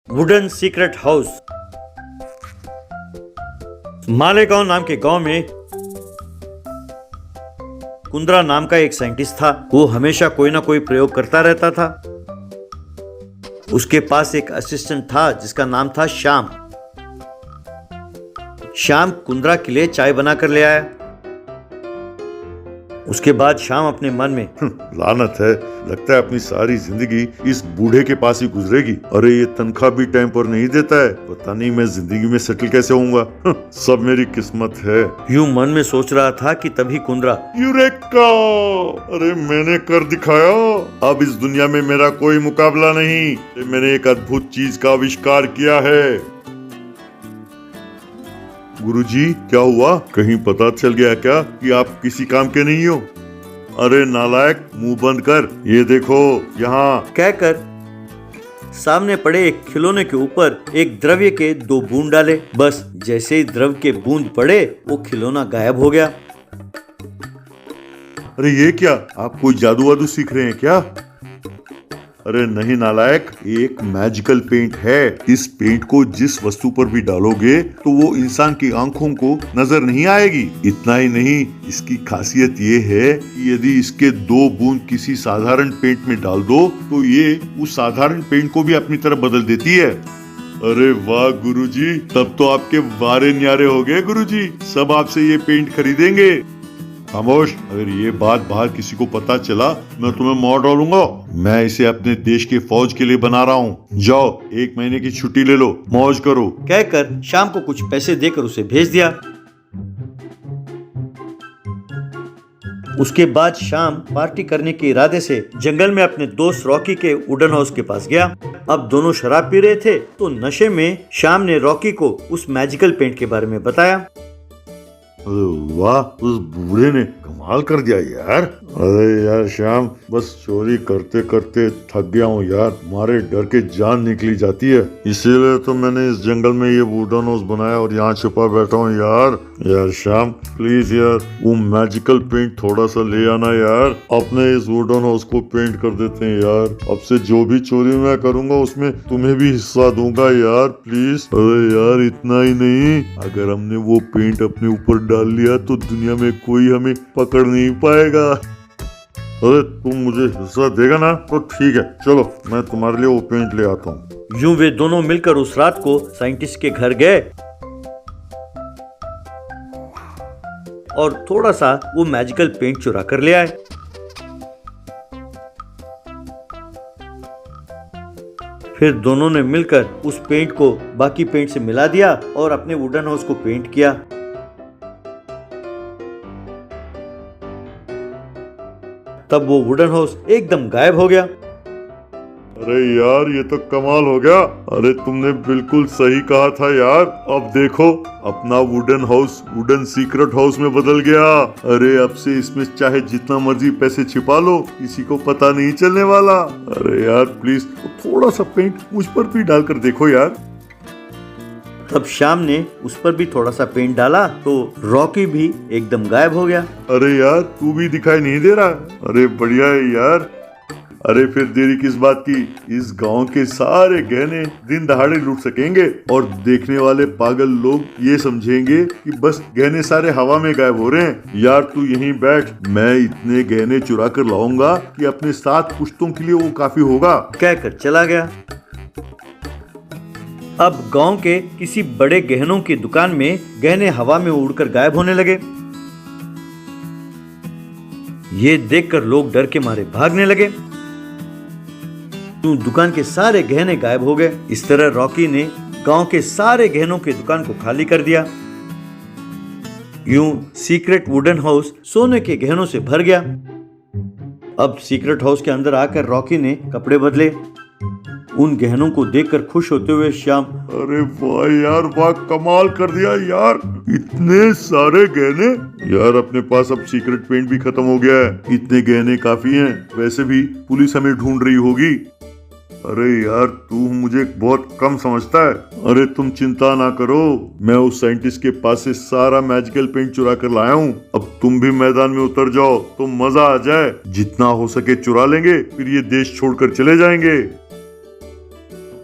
Wooden secret house. Malegaon नाम के गांव में कुंद्रा नाम का एक साइंटिस्ट था। वो हमेशा कोई ना कोई प्रयोग करता रहता था। उसके पास एक असिस्टेंट था जिसका नाम था श्याम। श्याम कुंद्रा के लिए चाय बनाकर ले आया। उसके बाद श्याम अपने मन में लानत है, लगता है अपनी सारी जिंदगी इस बूढ़े के पास ही गुजरेगी। अरे ये तनख्वाह भी टाइम पर नहीं देता है, पता नहीं मैं जिंदगी में सेटल कैसे होऊंगा। सब मेरी किस्मत है। यूं मन में सोच रहा था कि तभी कुंद्रा यूरेका! अरे मैंने कर दिखाया। अब इस दुनिया में मेरा कोई मुकाबला नहीं। मैंने एक अद्भुत चीज का आविष्कार किया है। गुरुजी, क्या हुआ? कहीं पता चल गया क्या कि आप किसी काम के नहीं हो? अरे नालायक, मुंह बंद कर। ये देखो यहाँ, कहकर सामने पड़े एक खिलौने के ऊपर एक द्रव्य के 2 बूंद डाले। बस जैसे ही द्रव्य के बूंद पड़े वो खिलौना गायब हो गया। अरे ये क्या, आप कोई जादू वादू सीख रहे हैं क्या? अरे नहीं नालायक, एक मैजिकल पेंट है। इस पेंट को जिस वस्तु पर भी डालोगे तो वो इंसान की आंखों को नजर नहीं आएगी। इतना ही नहीं, इसकी खासियत ये है कि यदि इसके 2 बूंद किसी साधारण पेंट में डाल दो तो ये उस साधारण पेंट को भी अपनी तरफ बदल देती है। अरे वाह गुरुजी, तब तो आपके वारे न्यारे हो गए गुरुजी। सब आपसे ये पेंट खरीदेंगे। खामोश, अगर ये बात बाहर किसी को पता चला मैं तुम्हें मार डालूंगा। मैं इसे अपने देश के फौज के लिए बना रहा हूँ। जाओ 1 महीने की छुट्टी ले लो, मौज करो। कहकर शाम को कुछ पैसे देकर उसे भेज दिया। उसके बाद शाम पार्टी करने के इरादे से जंगल में अपने दोस्त रॉकी के वुडन हाउस के पास गया। अब दोनों शराब पी रहे थे तो नशे में शाम ने रॉकी को उस मैजिकल पेंट के बारे में बताया। वाह, उस बूढ़े ने कमाल कर दिया यार। अरे यार श्याम, बस चोरी करते करते थक गया हूँ यार। तुम्हारे डर के जान निकली जाती है, इसीलिए तो मैंने इस जंगल में ये वुडन हाउस बनाया और यहाँ छुपा बैठा हूँ यार। यार श्याम प्लीज यार, वो मैजिकल पेंट थोड़ा सा ले आना यार। अपने इस वुडन हाउस को पेंट कर देते हैं यार। अब से जो भी चोरी मैं करूँगा उसमें तुम्हें भी हिस्सा दूंगा यार, प्लीज। अरे यार इतना ही नहीं, अगर हमने वो पेंट अपने ऊपर डाल लिया तो दुनिया में कोई हमें पकड़ नहीं पाएगा। अरे तुम मुझे हिस्सा देगा ना? तो ठीक है, चलो मैं तुम्हारे लिए वो पेंट ले आता हूँ। यूं वे दोनों मिलकर उस रात को साइंटिस्ट के घर गए और थोड़ा सा वो मैजिकल पेंट चुरा कर ले आए। फिर दोनों ने मिलकर उस पेंट को बाकी पेंट से मिला दिया और अपने वुडन हाउस को पेंट किया। तब वो वुडन हाउस एकदम गायब हो गया। अरे यार ये तो कमाल हो गया। अरे तुमने बिल्कुल सही कहा था यार। अब देखो अपना wooden house wooden secret house में बदल गया। अरे अब से इसमें चाहे जितना मर्जी पैसे छिपा लो, किसी को पता नहीं चलने वाला। अरे यार प्लीज थोड़ा सा पेंट मुझ पर भी डालकर देखो यार। तब शाम ने उस पर भी थोड़ा सा पेंट डाला तो रॉकी भी एकदम गायब हो गया। अरे यार तू भी दिखाई नहीं दे रहा। अरे बढ़िया है यार। अरे फिर देरी किस बात की, इस गांव के सारे गहने दिन दहाड़े लूट सकेंगे और देखने वाले पागल लोग ये समझेंगे कि बस गहने सारे हवा में गायब हो रहे हैं। यार तू यहीं बैठ, मैं इतने गहने चुरा कर लाऊंगा कि अपने 7 पुश्तों के लिए वो काफी होगा। कहकर चला गया। अब गांव के किसी बड़े गहनों की दुकान में गहने हवा में उड़कर गायब होने लगे। ये देखकर लोग डर के मारे भागने लगे। दुकान के सारे गहने गायब हो गए। इस तरह रॉकी ने गांव के सारे गहनों की दुकान को खाली कर दिया। यूं सीक्रेट वुडन हाउस सोने के गहनों से भर गया। अब सीक्रेट हाउस के अंदर आकर रॉकी ने कपड़े बदले। उन गहनों को देखकर खुश होते हुए श्याम, अरे वाह यार वाह, कमाल कर दिया यार, इतने सारे गहने। यार अपने पास अब सीक्रेट पेंट भी खत्म हो गया है। इतने गहने काफी हैं। वैसे भी पुलिस हमें ढूंढ रही होगी। अरे यार तू मुझे बहुत कम समझता है। अरे तुम चिंता ना करो, मैं उस साइंटिस्ट के पास से सारा मैजिकल पेंट चुरा कर लाया हूँ। अब तुम भी मैदान में उतर जाओ तो मजा आ जाए। जितना हो सके चुरा लेंगे, फिर ये देश छोड़कर चले जाएंगे।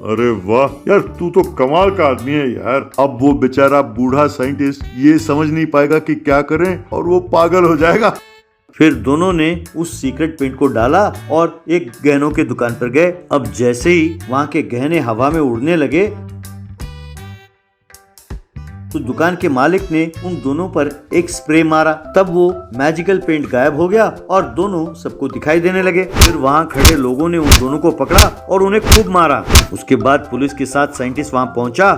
अरे वाह यार, तू तो कमाल का आदमी है यार। अब वो बेचारा बूढ़ा साइंटिस्ट ये समझ नहीं पाएगा कि क्या करें और वो पागल हो जाएगा। फिर दोनों ने उस सीक्रेट पेंट को डाला और एक गहनों के दुकान पर गए। अब जैसे ही वहाँ के गहने हवा में उड़ने लगे तो दुकान के मालिक ने उन दोनों पर एक स्प्रे मारा। तब वो मैजिकल पेंट गायब हो गया और दोनों सबको दिखाई देने लगे। फिर वहाँ खड़े लोगों ने उन दोनों को पकड़ा और उन्हें खूब मारा। उसके बाद पुलिस के साथ साइंटिस्ट वहाँ पहुंचा।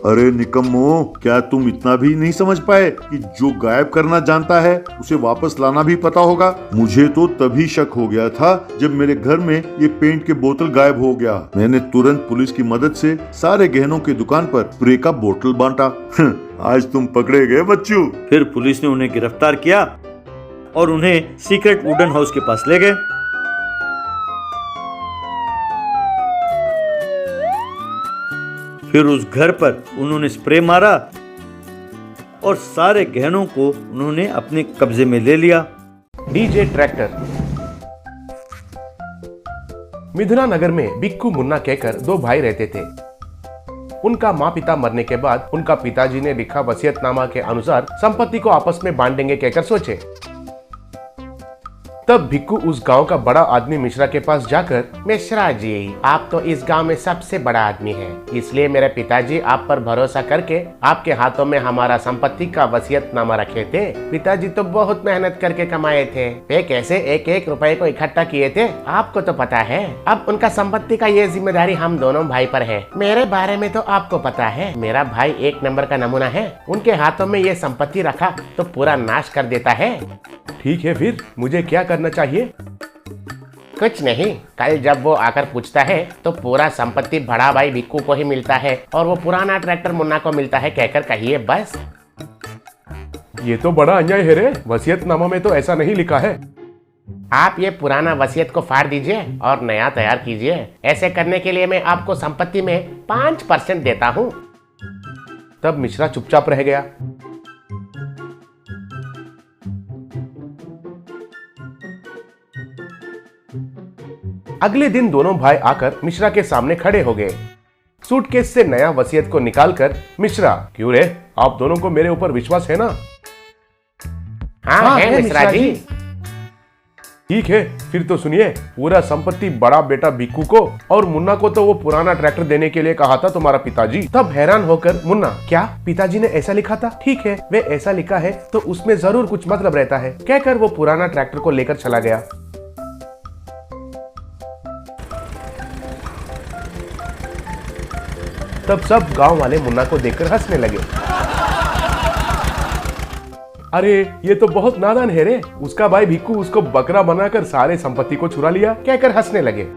अरे निकम्मो, क्या तुम इतना भी नहीं समझ पाए कि जो गायब करना जानता है उसे वापस लाना भी पता होगा? मुझे तो तभी शक हो गया था जब मेरे घर में ये पेंट के बोतल गायब हो गया। मैंने तुरंत पुलिस की मदद से सारे गहनों की दुकान पर स्प्रे का बोतल बांटा। आज तुम पकड़े गए बच्चों। फिर पुलिस ने उन्हें गिरफ्तार किया और उन्हें सीक्रेट वुडन हाउस के पास ले गए। फिर उस घर पर उन्होंने स्प्रे मारा और सारे गहनों को उन्होंने अपने कब्जे में ले लिया। DJ tractor. मिथिला नगर में बिक्कू मुन्ना कहकर दो भाई रहते थे। उनका माँ पिता मरने के बाद उनका पिताजी ने लिखा वसीयतनामा के अनुसार संपत्ति को आपस में बांट देंगे कहकर सोचे। तब भिक्कू उस गांव का बड़ा आदमी मिश्रा के पास जाकर, मिश्रा जी, आप तो इस गांव में सबसे बड़ा आदमी हैं, इसलिए मेरे पिताजी आप पर भरोसा करके आपके हाथों में हमारा संपत्ति का वसीयतनामा रखे थे। पिताजी तो बहुत मेहनत करके कमाए थे, वे कैसे एक एक रुपए को इकट्ठा किए थे आपको तो पता है। अब उनका संपत्ति का ये जिम्मेदारी हम दोनों भाई पर है। मेरे बारे में तो आपको पता है, मेरा भाई एक नंबर का नमूना है। उनके हाथों में ये संपत्ति रखा तो पूरा नाश कर देता है। ठीक है, फिर मुझे क्या करना चाहिए? कुछ नहीं, कल जब वो आकर पूछता है तो पूरा संपत्ति बड़ा भाई भिक्कू को ही मिलता है और वो पुराना ट्रैक्टर मुन्ना को मिलता है कहकर कहिए बस। ये तो बड़ा अन्याय है रे, वसीयतनामा में तो ऐसा नहीं लिखा है। आप ये पुराना वसीयत को फाड़ दीजिए और नया तैयार कीजिए। ऐसे करने के लिए मैं आपको संपत्ति में 5% देता हूँ। तब मिश्रा चुपचाप रह गया। अगले दिन दोनों भाई आकर मिश्रा के सामने खड़े हो गए। सूटकेस से नया वसीयत को निकालकर, मिश्रा, क्यों रे, आप दोनों को मेरे ऊपर विश्वास है ना? हाँ है मिश्रा जी। ठीक है, फिर तो सुनिए, पूरा संपत्ति बड़ा बेटा भिक्कू को और मुन्ना को तो वो पुराना ट्रैक्टर देने के लिए कहा था तुम्हारा पिताजी। तब हैरान होकर मुन्ना, क्या पिताजी ने ऐसा लिखा था? ठीक है, वे ऐसा लिखा है तो उसमें जरूर कुछ मतलब रहता है, कहकर वो पुराना ट्रैक्टर को लेकर चला गया। तब सब गांव वाले मुन्ना को देखकर हंसने लगे। अरे ये तो बहुत नादान है रे, उसका भाई भिक्कू उसको बकरा बनाकर सारे संपत्ति को चुरा लिया, कहकर हंसने लगे।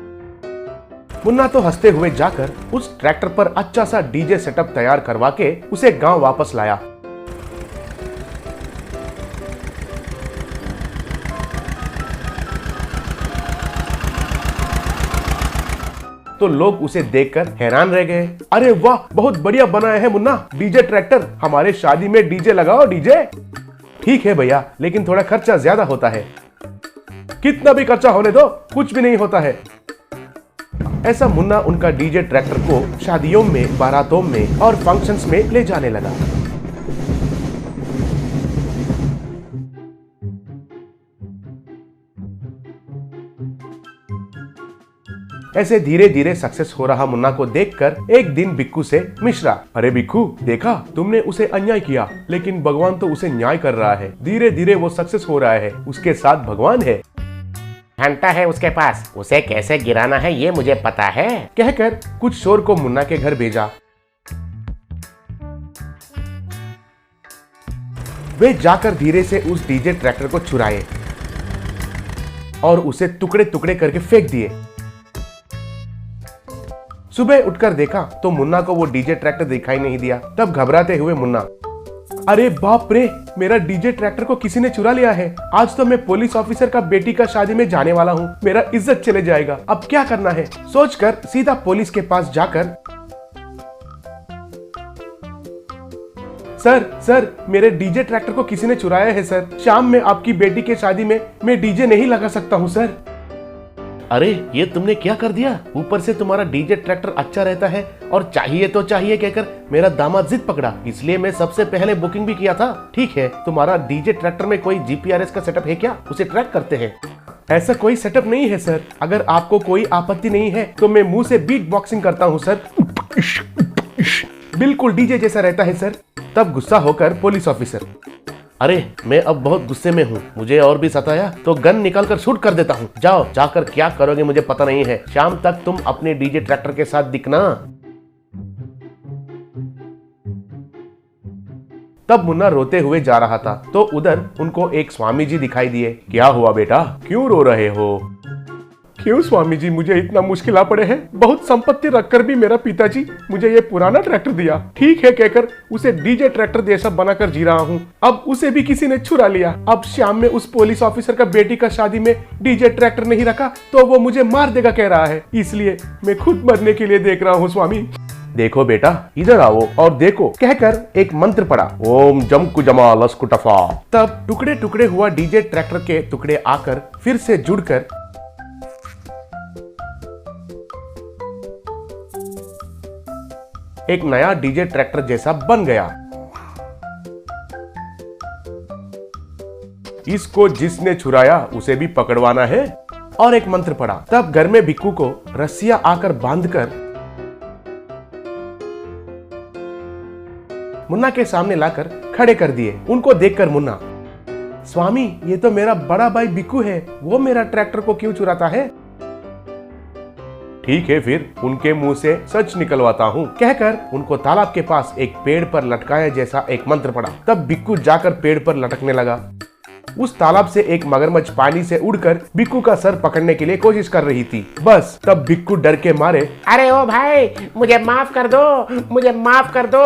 मुन्ना तो हंसते हुए जाकर उस ट्रैक्टर पर अच्छा सा डीजे सेटअप तैयार करवा के उसे गांव वापस लाया। तो लोग उसे देखकर हैरान रह गए। अरे वाह, बहुत बढ़िया बनाया है मुन्ना डीजे ट्रैक्टर, हमारे शादी में डीजे लगाओ डीजे। ठीक है भैया, लेकिन थोड़ा खर्चा ज्यादा होता है। कितना भी खर्चा होने दो, कुछ भी नहीं होता है। ऐसा मुन्ना उनका डीजे ट्रैक्टर को शादियों में, बारातों में और फंक्शंस में ले जाने लगा। ऐसे धीरे धीरे सक्सेस हो रहा मुन्ना को देखकर एक दिन बिक्कू से, मिश्रा, अरे बिक्कू, देखा तुमने उसे अन्याय किया, लेकिन भगवान तो उसे न्याय कर रहा है। धीरे धीरे वो सक्सेस हो रहा है, उसके साथ भगवान है। घंटा है उसके पास, उसे कैसे गिराना है ये मुझे पता है, कहकर कुछ शोर को मुन्ना के घर भेजा। वे जाकर धीरे से उस डीजे ट्रैक्टर को चुराए और उसे टुकड़े टुकड़े करके फेंक दिए। सुबह उठकर देखा तो मुन्ना को वो डीजे ट्रैक्टर दिखाई नहीं दिया। तब घबराते हुए मुन्ना, अरे बाप रे, मेरा डीजे ट्रैक्टर को किसी ने चुरा लिया है। आज तो मैं पुलिस ऑफिसर का बेटी का शादी में जाने वाला हूँ, मेरा इज्जत चले जाएगा। अब क्या करना है, सोचकर सीधा पुलिस के पास जाकर, सर, मेरे डीजे ट्रैक्टर को किसी ने चुराया है सर। शाम में आपकी बेटी के शादी में मैं डीजे नहीं लगा सकता हूँ सर। अरे ये तुमने क्या कर दिया? ऊपर से तुम्हारा डीजे ट्रैक्टर अच्छा रहता है और चाहिए तो चाहिए कहकर मेरा दामाद जिद पकड़ा, इसलिए मैं सबसे पहले बुकिंग भी किया था। ठीक है, तुम्हारा डीजे ट्रैक्टर में कोई जीपीआरएस का सेटअप है क्या? उसे ट्रैक करते हैं। ऐसा कोई सेटअप नहीं है सर। अगर आपको कोई आपत्ति नहीं है तो मैं मुंह से बीट बॉक्सिंग करता हूँ सर। बिल्कुल डीजे जैसा रहता है सर। तब गुस्सा होकर पुलिस ऑफिसर, अरे मैं अब बहुत गुस्से में हूँ, मुझे और भी सताया तो गन निकाल कर शूट कर देता हूँ। जाओ, जाकर क्या करोगे मुझे पता नहीं है। शाम तक तुम अपने डीजे ट्रैक्टर के साथ दिखना। तब मुन्ना रोते हुए जा रहा था तो उधर उनको एक स्वामी जी दिखाई दिए। क्या हुआ बेटा, क्यों रो रहे हो? क्यों स्वामी जी, मुझे इतना मुश्किल आ पड़े हैं। बहुत संपत्ति रखकर भी मेरा पिताजी मुझे ये पुराना ट्रैक्टर दिया, ठीक है कहकर उसे डीजे ट्रैक्टर जैसा बनाकर जी रहा हूँ। अब उसे भी किसी ने चुरा लिया। अब शाम में उस पुलिस ऑफिसर का बेटी का शादी में डीजे ट्रैक्टर नहीं रखा तो वो मुझे मार देगा कह रहा है, इसलिए मैं खुद मरने के लिए देख रहा हूँ स्वामी। देखो बेटा, इधर आओ और देखो कहकर एक मंत्र पड़ा, ओम जमकु जमा लस्कुटफा। तब टुकड़े टुकड़े हुआ डीजे ट्रैक्टर के टुकड़े आकर फिर से जुड़कर एक नया डीजे ट्रैक्टर जैसा बन गया। इसको जिसने छुराया उसे भी पकड़वाना है। और एक मंत्र पड़ा। तब घर में भिक्कू को रस्सियां आकर बांधकर मुन्ना के सामने लाकर खड़े कर दिए। उनको देखकर मुन्ना, स्वामी ये तो मेरा बड़ा भाई भिक्कू है, वो मेरा ट्रैक्टर को क्यों चुराता है? ठीक है, फिर उनके मुंह से सच निकलवाता हूँ कहकर उनको तालाब के पास एक पेड़ पर लटकाया जैसा एक मंत्र पड़ा। तब भिक्कू जाकर पेड़ पर लटकने लगा। उस तालाब से एक मगरमच्छ पानी से उड़कर भिक्कू का सर पकड़ने के लिए कोशिश कर रही थी। बस तब भिक्कू डर के मारे, अरे ओ भाई मुझे माफ कर दो, मुझे माफ कर दो,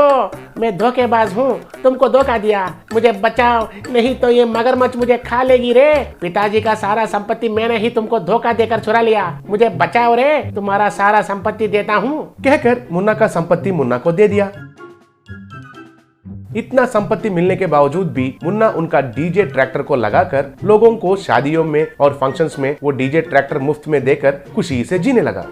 मैं धोखेबाज हूँ, तुमको धोखा दिया, मुझे बचाओ, नहीं तो ये मगरमच्छ मुझे खा लेगी रे। पिताजी का सारा संपत्ति मैंने ही तुमको धोखा देकर चुरा लिया, मुझे बचाओ रे, तुम्हारा सारा संपत्ति देता हूँ कहकर मुन्ना का संपत्ति मुन्ना को दे दिया। इतना संपत्ति मिलने के बावजूद भी मुन्ना उनका डीजे ट्रैक्टर को लगाकर लोगों को शादियों में और फंक्शंस में वो डीजे ट्रैक्टर मुफ्त में देकर खुशी से जीने लगा।